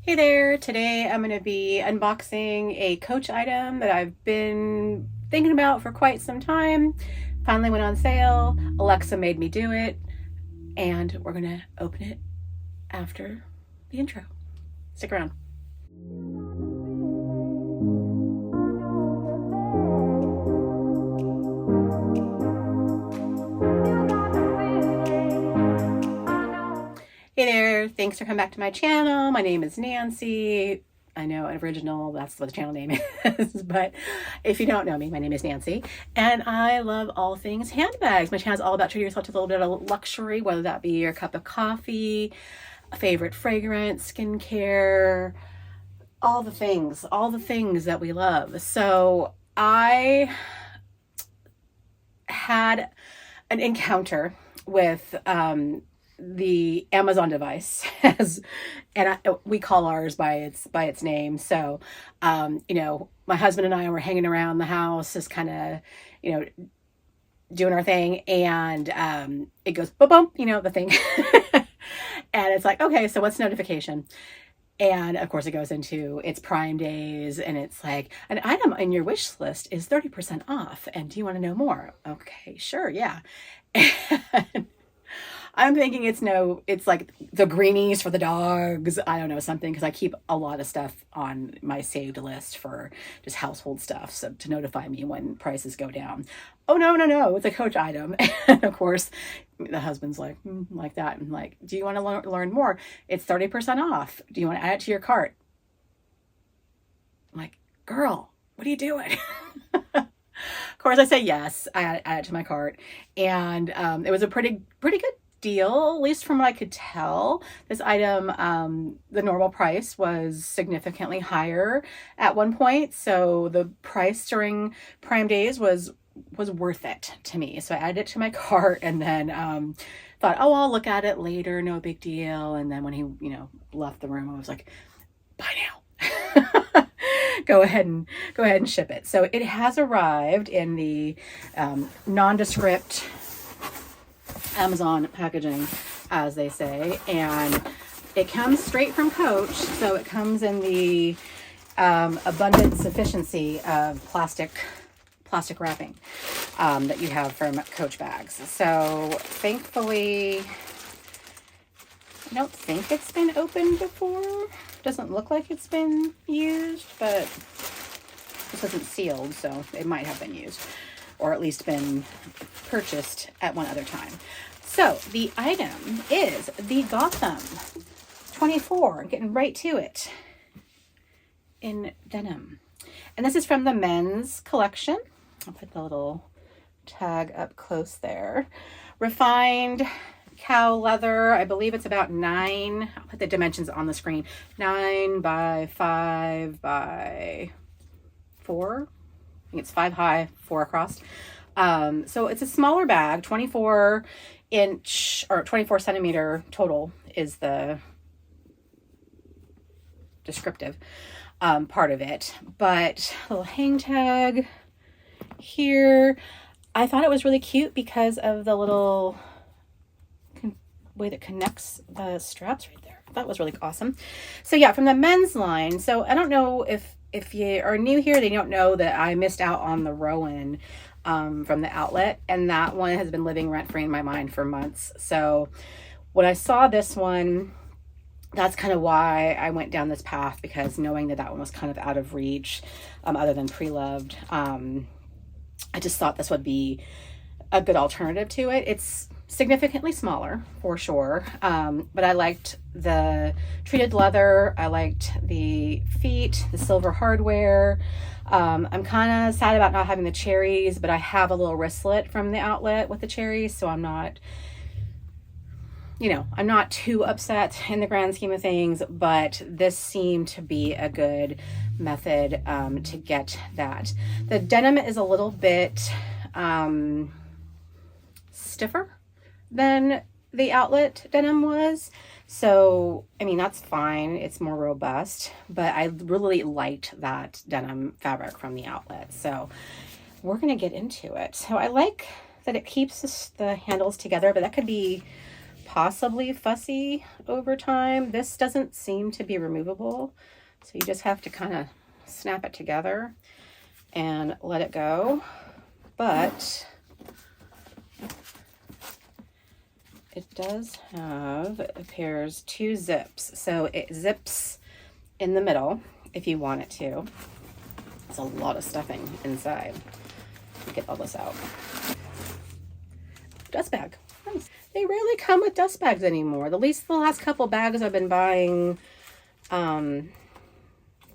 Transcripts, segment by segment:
Hey there, today I'm going to be unboxing a Coach item that I've been thinking about for quite some time. Finally went on sale. Alexa made me do it, and we're going to open it after the intro. Stick around. Hey there, thanks for coming back to my channel. My name is Nancy. I know an original, that's what the channel name is, but if you don't know me, my name is Nancy, and I love all things handbags. My channel is all about treating yourself to a little bit of luxury, whether that be your cup of coffee, a favorite fragrance, skincare, all the things that we love. So I had an encounter with the Amazon device we call ours by its name. So, my husband and I were hanging around the house, just kind of, doing our thing. And, it goes, boom, boom, the thing. And it's like, okay, so what's notification? And of course it goes into its Prime days, and it's like, an item in your wish list is 30% off. And do you want to know more? Okay, sure. Yeah. And I'm thinking it's like the greenies for the dogs. I don't know, something, because I keep a lot of stuff on my saved list for just household stuff. So to notify me when prices go down. Oh, no, it's a Coach item. And of course, the husband's like, like that. And like, do you want to learn more? It's 30% off. Do you want to add it to your cart? I'm like, girl, what are you doing? Of course, I say yes. I add it to my cart. And it was a pretty good deal, at least from what I could tell. This item, the normal price was significantly higher at one point, so the price during Prime days was worth it to me. So I added it to my cart, and then thought, oh, I'll look at it later, no big deal. And then when he left the room, I was like, buy now. Go ahead and ship it. So it has arrived in the nondescript Amazon packaging, as they say, and it comes straight from Coach. So it comes in the abundant sufficiency of plastic wrapping that you have from Coach bags. So thankfully, I don't think it's been opened before. Doesn't look like it's been used, but this isn't sealed, so it might have been used, or at least been purchased at one other time. So the item is the Gotham 24, getting right to it, in denim. And this is from the men's collection. I'll put the little tag up close there. Refined cow leather. I believe it's about 9. I'll put the dimensions on the screen. 9 by 5 by 4. I think it's 5 high, 4 across. So it's a smaller bag, 24 inch or 24 centimeter total is the descriptive part of it. But a little hang tag here. I thought it was really cute because of the little way that connects the straps right there. That was really awesome. So yeah, from the men's line. So I don't know if you are new here, they don't know that I missed out on the Rowan from the outlet, and that one has been living rent-free in my mind for months. So when I saw this one, that's kind of why I went down this path, because knowing that one was kind of out of reach, other than pre-loved, I just thought this would be a good alternative to it. It's significantly smaller for sure, but I liked the treated leather. I liked the feet, the silver hardware. I'm kind of sad about not having the cherries, but I have a little wristlet from the outlet with the cherries, so I'm not too upset in the grand scheme of things. But this seemed to be a good method to get that. The denim is a little bit stiffer than the outlet denim was. So, I mean, that's fine. It's more robust, but I really liked that denim fabric from the outlet. So we're going to get into it. So I like that it keeps the handles together, but that could be possibly fussy over time. This doesn't seem to be removable, so you just have to kind of snap it together and let it go. But it does have, it appears, 2 zips. So it zips in the middle if you want it to. It's a lot of stuffing inside. Get all this out. Dust bag. Nice. They rarely come with dust bags anymore. At least the last couple bags I've been buying from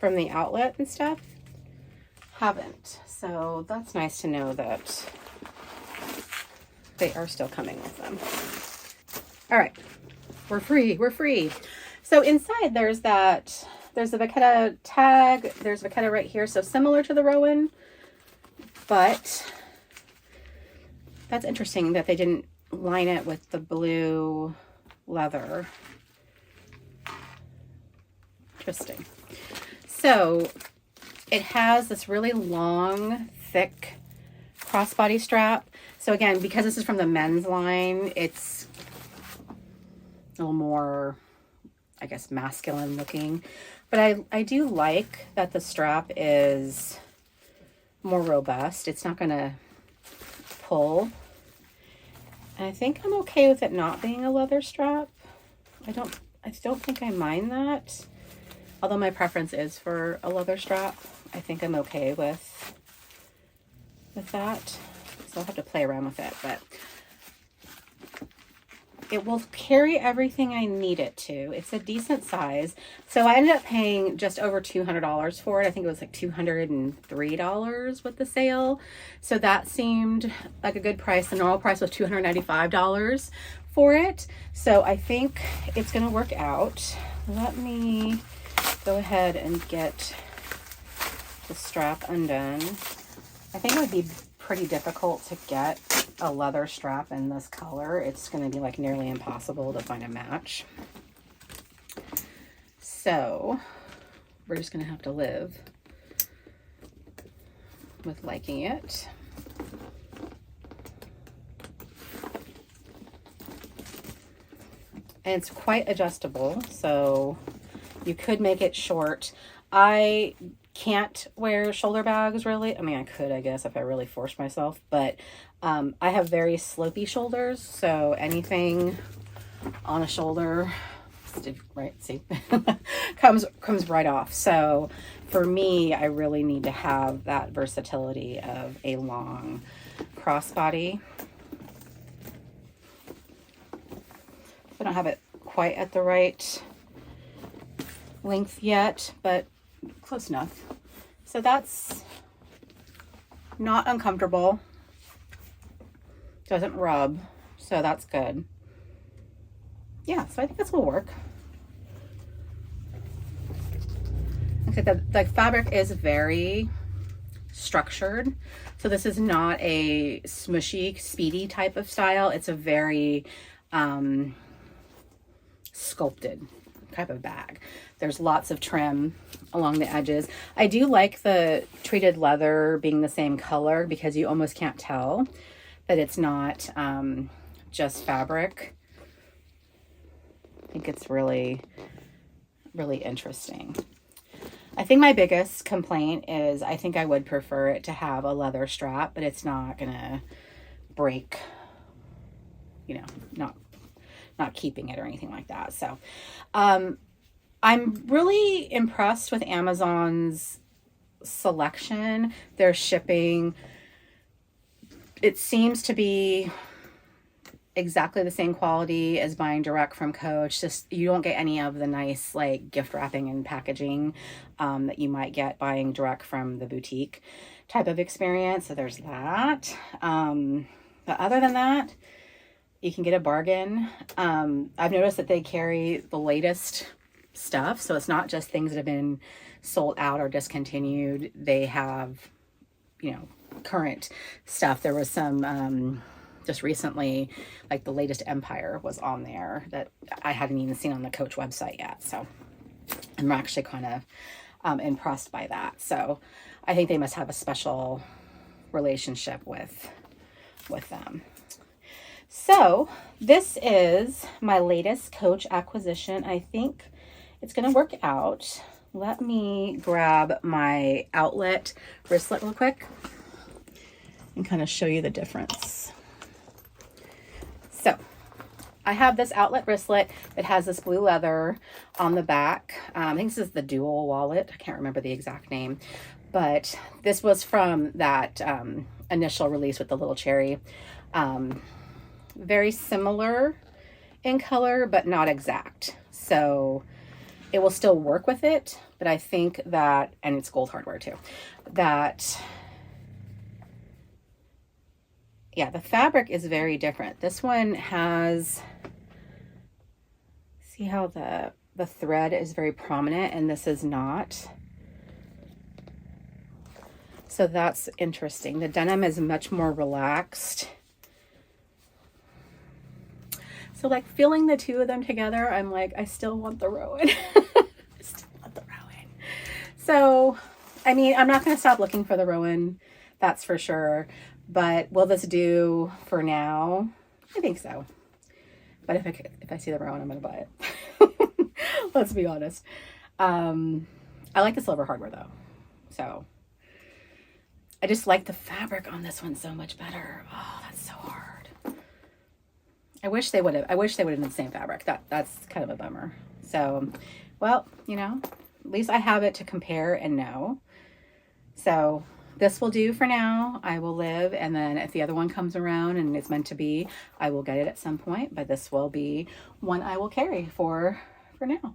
the outlet and stuff haven't. So that's nice to know that they are still coming with them. All right, we're free. We're free. So inside there's the Vachetta tag. There's Vachetta right here. So similar to the Rowan, but that's interesting that they didn't line it with the blue leather. Interesting. So it has this really long, thick crossbody strap. So again, because this is from the men's line, it's a little more, I guess, masculine looking. But I do like that the strap is more robust. It's not going to pull. And I think I'm okay with it not being a leather strap. I don't think I mind that. Although my preference is for a leather strap. I think I'm okay with that. So I'll have to play around with it, but it will carry everything I need it to. It's a decent size. So I ended up paying just over $200 for it. I think it was like $203 with the sale. So that seemed like a good price. The normal price was $295 for it. So I think it's going to work out. Let me go ahead and get the strap undone. I think it would be pretty difficult to get a leather strap in this color. It's going to be like nearly impossible to find a match. So we're just going to have to live with liking it. And it's quite adjustable, so you could make it short. I can't wear shoulder bags really. I mean, I could, I guess, if I really forced myself, but I have very slopey shoulders, so anything on a shoulder, right, see, comes right off. So for me, I really need to have that versatility of a long crossbody. I don't have it quite at the right length yet, but close enough. So that's not uncomfortable. Doesn't rub, so that's good. Yeah, so I think this will work. Okay, the fabric is very structured. So this is not a smushy, speedy type of style. It's a very sculpted type of bag. There's lots of trim along the edges. I do like the treated leather being the same color because you almost can't tell that it's not just fabric. I think it's really, really interesting. I think my biggest complaint is I think I would prefer it to have a leather strap, but it's not gonna break, you know, not keeping it or anything like that. So I'm really impressed with Amazon's selection, their shipping. It seems to be exactly the same quality as buying direct from Coach. Just you don't get any of the nice like gift wrapping and packaging that you might get buying direct from the boutique type of experience. So there's that. But other than that, you can get a bargain. I've noticed that they carry the latest stuff. So it's not just things that have been sold out or discontinued. They have, you know, current stuff. There was some just recently, like the latest Empire was on there that I hadn't even seen on the Coach website yet. So I'm actually kind of impressed by that. So I think they must have a special relationship with them. So this is my latest Coach acquisition. I think it's going to work out. Let me grab my outlet wristlet real quick and kind of show you the difference. So I have this outlet wristlet that has this blue leather on the back. I think this is the dual wallet. I can't remember the exact name, but this was from that initial release with the little cherry. Very similar in color, but not exact. So it will still work with it, but I think that, and it's gold hardware too, that, yeah, the fabric is very different. This one has, see how the thread is very prominent and this is not. So that's interesting. The denim is much more relaxed. So like feeling the two of them together, I'm like, I still want the Rowan. I still want the Rowan. So, I mean, I'm not going to stop looking for the Rowan. That's for sure. But will this do for now? I think so. But if I see the Rowan, I'm going to buy it. Let's be honest. I like the silver hardware though. So I just like the fabric on this one so much better. Oh, that's so hard. I wish they would have been the same fabric. That's kind of a bummer. So, well, you know, at least I have it to compare and know. So this will do for now. I will live, and then if the other one comes around and it's meant to be, I will get it at some point, but this will be one I will carry for now.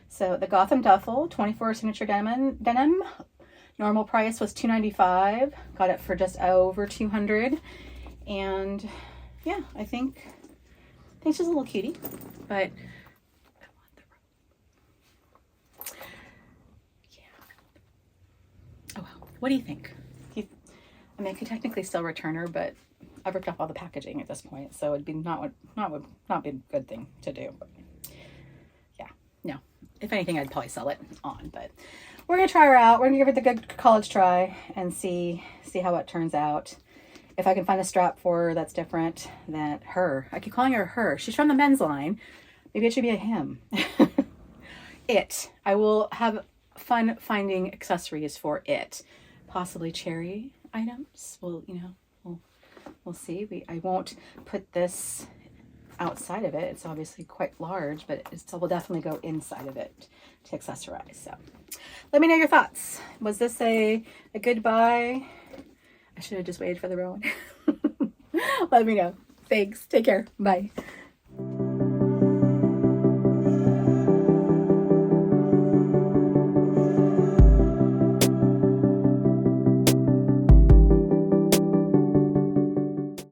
So the Gotham Duffle 24 signature denim. Normal price was $295. Got it for just over $200. And yeah, I think she's a little cutie, but I want the Rowan. Yeah. Oh well, what do you think? I mean, I could technically still return her, but I've ripped off all the packaging at this point, so it'd be not be a good thing to do. But yeah, no. If anything, I'd probably sell it on, but we're gonna try her out. We're gonna give her the good college try and see how it turns out. If I can find a strap for her that's different than her. I keep calling her her. She's from the men's line. Maybe it should be a him. It. I will have fun finding accessories for it. Possibly cherry items. Well, you know, we'll see. I won't put this outside of it. It's obviously quite large, but it will definitely go inside of it to accessorize. So let me know your thoughts. Was this a good buy? I should have just waited for the Rowan. Let me know. Thanks. Take care. Bye.